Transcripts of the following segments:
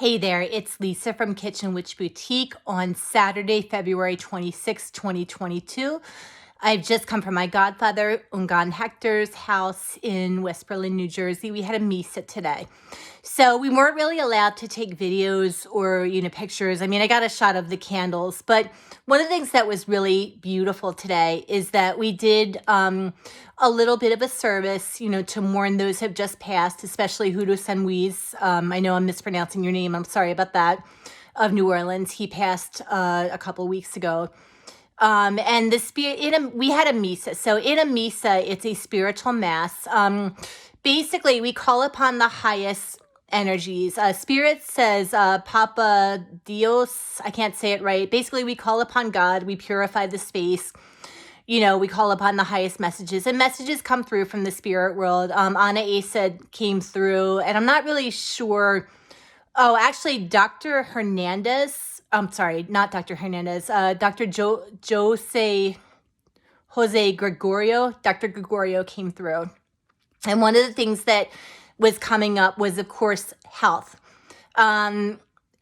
Hey there, it's Lisa from Kitchen Witch Boutique on Saturday, February 26, 2022. I've just come from my godfather, Hector's house in West Berlin, New Jersey. We had a Misa today. So we weren't really allowed to take videos or, pictures. I mean, I got a shot of the candles, but one of the things that was really beautiful today is that we did a little bit of a service, to mourn those who have just passed, especially Hudo Sanwiz. I know I'm mispronouncing your name. I'm sorry about that. Of New Orleans. He passed a couple weeks ago. And the spirit we had a Misa. So in a Misa, it's a spiritual mass. Basically, we call upon the highest energies. Spirit says, Papa Dios, I can't say it right. Basically, we call upon God. We purify the space. We call upon the highest messages, and messages come through from the spirit world. Ana Asa came through, and I'm not really sure. Oh, actually, Dr. Hernandez. I'm sorry, not Dr. Hernandez. Dr. Jose Gregorio. Dr. Gregorio came through. And one of the things that was coming up was, of course, health.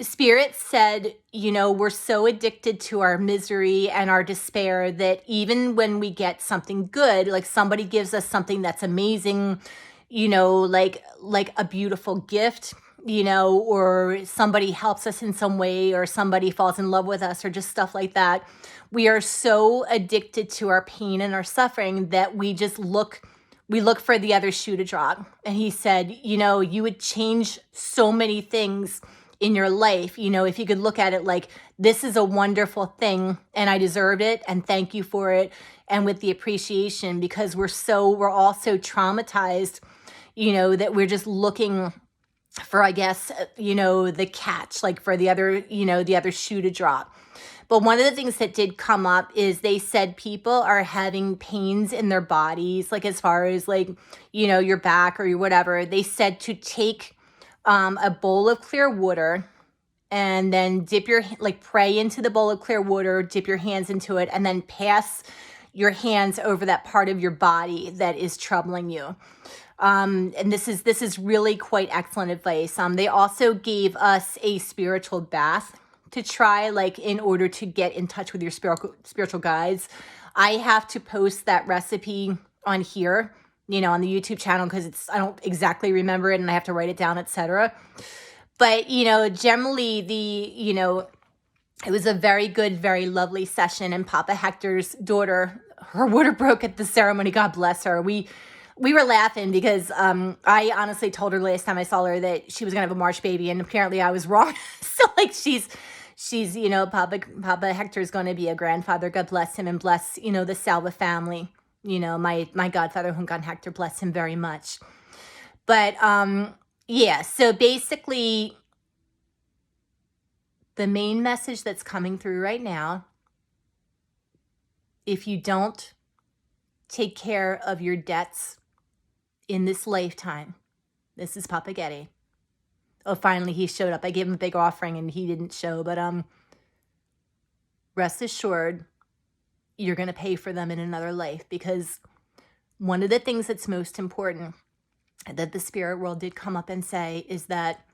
Spirit said, we're so addicted to our misery and our despair that even when we get something good, like somebody gives us something that's amazing, like a beautiful gift, or somebody helps us in some way, or somebody falls in love with us, or just stuff like that. We are so addicted to our pain and our suffering that we look for the other shoe to drop. And he said, you would change so many things in your life, if you could look at it like, this is a wonderful thing and I deserved it and thank you for it. And with the appreciation, because we're all so traumatized, that we're just looking for, I guess, the catch, like for the other shoe to drop. But one of the things that did come up is they said people are having pains in their bodies, like as far as your back or your whatever. They said to take a bowl of clear water and then pray into the bowl of clear water, dip your hands into it, and then pass your hands over that part of your body that is troubling you. And this is really quite excellent advice. They also gave us a spiritual bath to try, in order to get in touch with your spiritual guides. I have to post that recipe on here, on the YouTube channel, because I don't exactly remember it and I have to write it down, etc. But, generally it was a very good, very lovely session. And Papa Hector's daughter, her water broke at the ceremony. God bless her. We were laughing because I honestly told her last time I saw her that she was going to have a March baby, and apparently I was wrong. So she's Papa Hector's going to be a grandfather. God bless him, and bless, the Salva family. My godfather, Hungan Hector, bless him very much. But yeah, so basically the main message that's coming through right now, if you don't take care of your debts in this lifetime, this is Papa Getty. Oh, finally he showed up. I gave him a big offering and he didn't show, but rest assured, you're going to pay for them in another life, because one of the things that's most important that the spirit world did come up and say is that,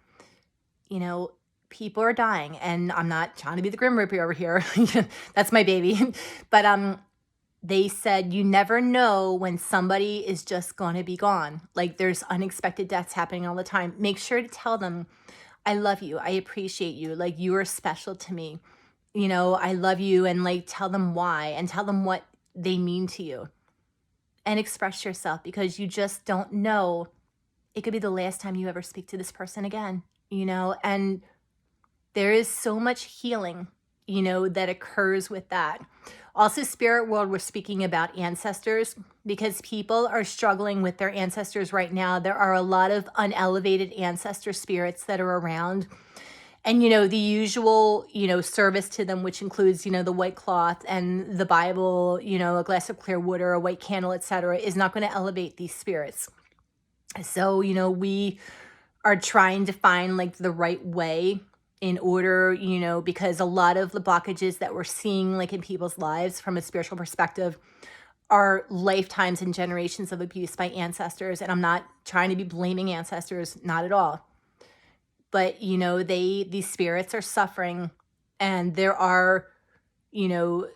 people are dying, and I'm not trying to be the Grim Reaper over here. That's my baby. But they said you never know when somebody is just going to be gone. Like, there's unexpected deaths happening all the time. Make sure to tell them, I love you. I appreciate you. Like, you are special to me. I love you, and tell them why, and tell them what they mean to you, and express yourself, because you just don't know. It could be the last time you ever speak to this person again, and there is so much healing, that occurs with that. Also, spirit world, we're speaking about ancestors, because people are struggling with their ancestors right now. There are a lot of unelevated ancestor spirits that are around. And, the usual, service to them, which includes, the white cloth and the Bible, a glass of clear water, a white candle, etc., is not going to elevate these spirits. So, we are trying to find the right way in order, because a lot of the blockages that we're seeing in people's lives from a spiritual perspective are lifetimes and generations of abuse by ancestors. And I'm not trying to be blaming ancestors, not at all. but, these spirits are suffering, and you know,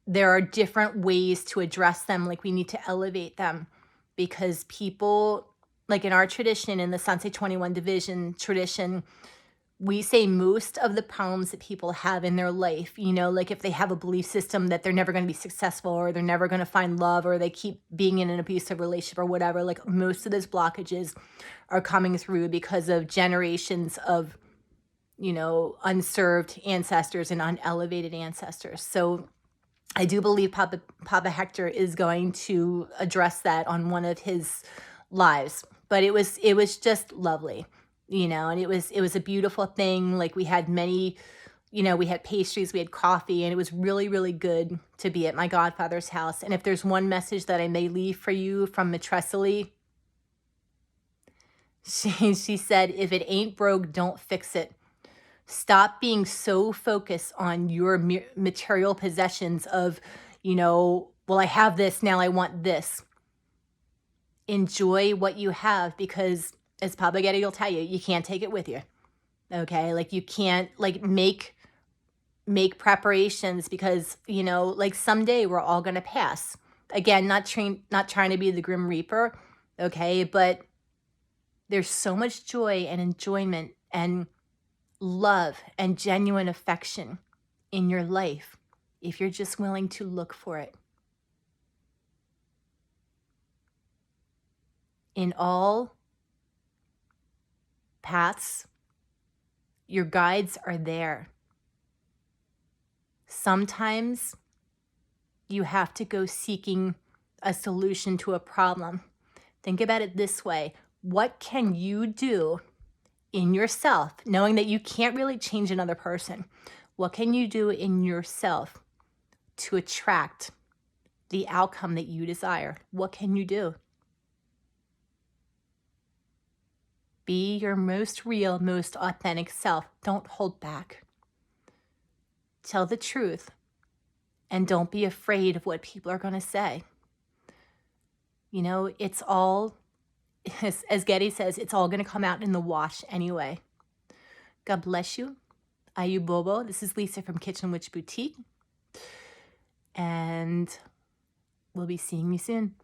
there are different ways to address them. Like, we need to elevate them, because people, like in our tradition, in the Sansei 21 division tradition, we say most of the problems that people have in their life, like if they have a belief system that they're never going to be successful, or they're never going to find love, or they keep being in an abusive relationship or whatever, like most of those blockages are coming through because of generations of, unserved ancestors and unelevated ancestors. So I do believe Papa Hector is going to address that on one of his lives. But it was just lovely, and it was a beautiful thing. Like, we had many, we had pastries, we had coffee, and it was really, really good to be at my godfather's house. And if there's one message that I may leave for you from Matressely, she said, if it ain't broke, don't fix it. Stop being so focused on your material possessions of, well, I have this, now I want this. Enjoy what you have, because as Papa Getty will tell you, you can't take it with you. Okay? Like, you can't make preparations, because, like someday we're all going to pass. Again, not trying to be the Grim Reaper, okay? But there's so much joy and enjoyment and love and genuine affection in your life if you're just willing to look for it. In all paths, your guides are there. Sometimes you have to go seeking a solution to a problem. Think about it this way. What can you do in yourself, knowing that you can't really change another person? What can you do in yourself to attract the outcome that you desire? What can you do? Be your most real, most authentic self. Don't hold back. Tell the truth, and don't be afraid of what people are going to say. It's all, as Getty says, it's all going to come out in the wash anyway. God bless you. Ayu Bobo. This is Lisa from Kitchen Witch Boutique, and we'll be seeing you soon.